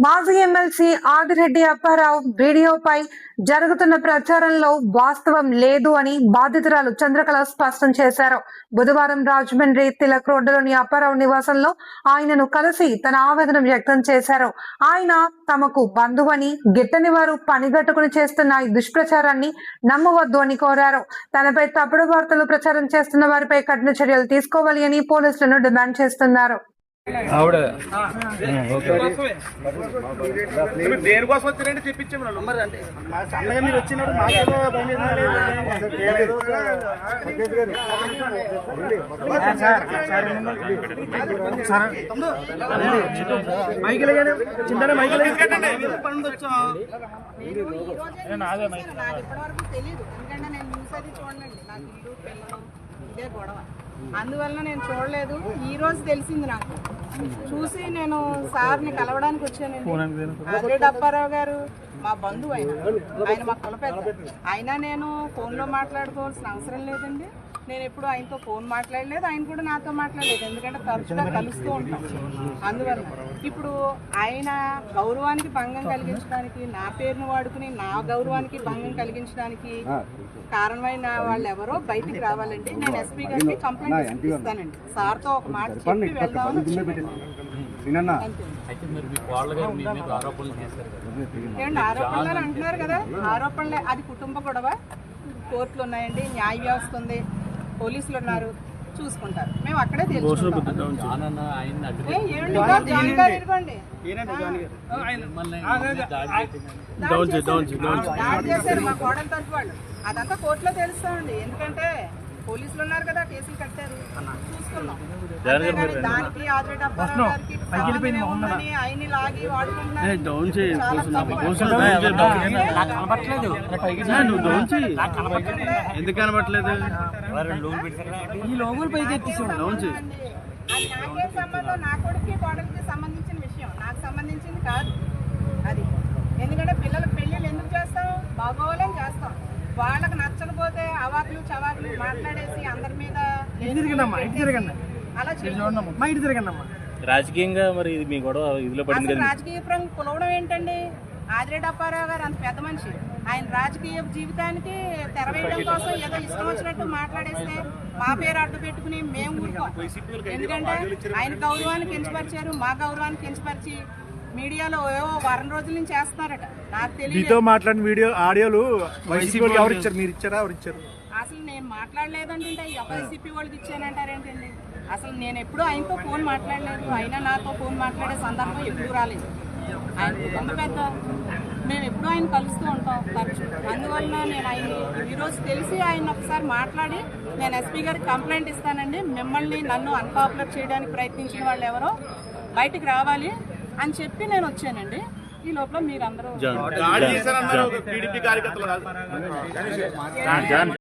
మాజీ ఎమ్మెల్సీ ఆదిరెడ్డి అప్పారావు వీడియోపై జరుగుతున్న ప్రచారంలో వాస్తవం లేదు అని బాధితురాలు చంద్రకళ స్పష్టం చేశారు. బుధవారం రాజమండ్రి తిలక్ రోడ్డులోని అప్పారావు నివాసంలో ఆయనను కలిసి తన ఆవేదన వ్యక్తం చేశారు. ఆయన తమకు బంధువని, గిట్టని వారు పనిగట్టుకుని చేస్తున్న ఈ దుష్ప్రచారాన్ని నమ్మవద్దు అని కోరారు. తనపై తప్పుడు వార్తలు ప్రచారం చేస్తున్న వారిపై కఠిన చర్యలు తీసుకోవాలి అని పోలీసులను డిమాండ్ చేస్తున్నారు. దేనికోసం వచ్చారంటే చెప్పించాము మీరు వచ్చినప్పుడు ఇదే గొడవ, అందువల్ల నేను చూడలేదు. ఈ రోజు తెలిసింది నాకు. చూసి నేను సార్ని కలవడానికి వచ్చానండి. ఆదిరెడ్డి అప్పారావు గారు మా బంధువు, ఆయన మా కుల పెద్ద. అయినా నేను ఫోన్లో మాట్లాడుకోవాల్సిన అవసరం లేదండి. నేను ఎప్పుడు ఆయనతో ఫోన్ మాట్లాడలేదు, ఆయన కూడా నాతో మాట్లాడలేదు. ఎందుకంటే తరచుగా కలుస్తూ ఉంటాం. అందువల్ల ఇప్పుడు ఆయన గౌరవానికి భంగం కలిగించడానికి, నా పేరును వాడుకుని నా గౌరవానికి భంగం కలిగించడానికి కారణమైన వాళ్ళు ఎవరో బయటికి రావాలండి. నేను ఎస్పీ గారికి కంప్లైంట్ ఇస్తానండి. సార్తో ఒక మాట చెప్పి వెళ్దామని ఆరోపణలు అంటున్నారు కదా. ఆరోపణలే, అది కుటుంబ గొడవ. కోర్టులు ఉన్నాయండి, న్యాయ వ్యవస్థ ఉంది, పోలీసులు ఉన్నారు, చూసుకుంటారు. మేము అక్కడే తెలుసుకుంటాం. మా కోడలు తరపు వాళ్ళు అదంతా కోర్టులో తెలుస్తామండి. ఎందుకంటే పోలీసులు ఉన్నారు కదా, కేసులు కట్టారు, చూసుకున్నాం. దానికి ఆదిరెడ్డి అప్పారావు గారికి ఆయన్ని లాగి వాడుకుంటున్నారు. ఎందుకు కనబట్టలేదు? అది నాకేం సంబంధం? నా కొడుకు కోడలికి సంబంధించిన విషయం, నాకు సంబంధించింది కాదు అది. ఎందుకంటే పిల్లలకు పెళ్ళిళ్ళు ఎందుకు చేస్తాం? బాగోవాలని చేస్తాం. వాళ్ళకి నచ్చకపోతే అవాకులు చవాకులు మాట్లాడేసి అందరి మీద అలా రాజకీయంగా మరి ఇది మీ గొడవ ఇదిలో పడింది. రాజకీయ కులవడం ఏంటండి? ఆదిరెడ్డి అప్పారావు గారు అంత పెద్ద మనిషి. ఆయన రాజకీయ జీవితానికి తెరవేయడం కోసం ఏదో ఇష్టం వచ్చినట్టు మాట్లాడేస్తే మా పేరు అడ్డు పెట్టుకుని మేము ఊరుకోం. ఎందుకంటే ఆయన గౌరవాన్ని కించపరిచారు, మా గౌరవాన్ని కించపరిచి మీడియాలో ఏవో వారం రోజుల నుంచి చేస్తున్నారట. నాకు తెలియదు. మాట్లాడిన వీడియో ఆడియోలు ఎవరు ఇచ్చారు? మీరు ఇచ్చారా? ఎవరు ఇచ్చారు? అసలు నేను మాట్లాడలేదంటే వైసీపీ వాళ్ళకి ఇచ్చానంటారేంటండి? అసలు నేను ఎప్పుడూ ఆయనతో ఫోన్ మాట్లాడలేదు. అయినా నాతో ఫోన్ మాట్లాడే సందర్భం ఎప్పుడు రాలేదు. ఆయన కుటుంబ పెద్ద, మేము ఎప్పుడూ ఆయన కలుస్తూ ఉంటాం తరచు. అందువల్ల నేను ఆయన్ని ఈరోజు తెలిసి ఆయన ఒకసారి మాట్లాడి నేను ఎస్పీ గారికి కంప్లైంట్ ఇస్తానండి. మిమ్మల్ని నన్ను అన్పాపులర్ చేయడానికి ప్రయత్నించిన వాళ్ళు ఎవరో బయటికి రావాలి అని చెప్పి నేను వచ్చానండి. ఈ లోపల మీరందరూ